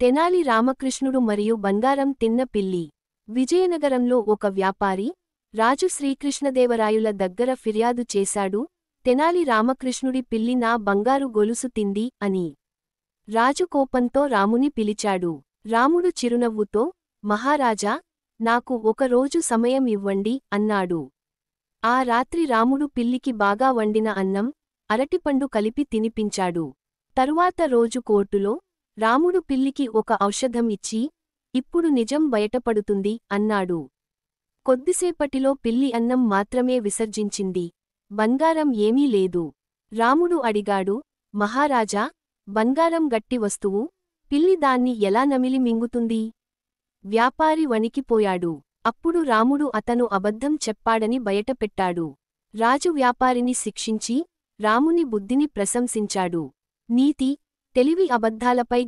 తెనాలి రామకృష్ణుడు మరియు బంగారం తిన్న పిల్లి. విజయనగరంలో ఒక వ్యాపారి, రాజు శ్రీకృష్ణదేవరాయుల దగ్గర ఫిర్యాదు చేశాడు, తెనాలి రామకృష్ణుడి పిల్లి నా బంగారు గొలుసు తింది అని. రాజు కోపంతో రాముని పిలిచాడు. రాముడు చిరునవ్వుతో, మహారాజా, నాకు ఒక రోజు సమయం ఇవ్వండి అన్నాడు. ఆ రాత్రి రాముడు పిల్లికి బాగా వండిన అన్నం, అరటిపండు కలిపి తినిపించాడు. తరువాత రోజు కోర్టులో, రాముడు పిల్లికి ఒక ఔషధం ఇచ్చి, ఇప్పుడు నిజం బయటపడుతుంది అన్నాడు. కొద్దిసేపటిలో పిల్లి అన్నం మాత్రమే విసర్జించింది. బంగారం ఏమీ లేదు. రాముడు అడిగాడు, మహారాజా, బంగారం గట్టి వస్తువు, పిల్లి దాన్ని ఎలా నమిలి మింగుతుంది? వ్యాపారి వణికిపోయాడు. అప్పుడు రాముడు అతను అబద్ధం చెప్పాడని బయటపెట్టాడు. రాజు వ్యాపారిని శిక్షించి, రాముని బుద్ధిని ప్రశంసించాడు. నీతి, తెలివి అబద్ధాలపై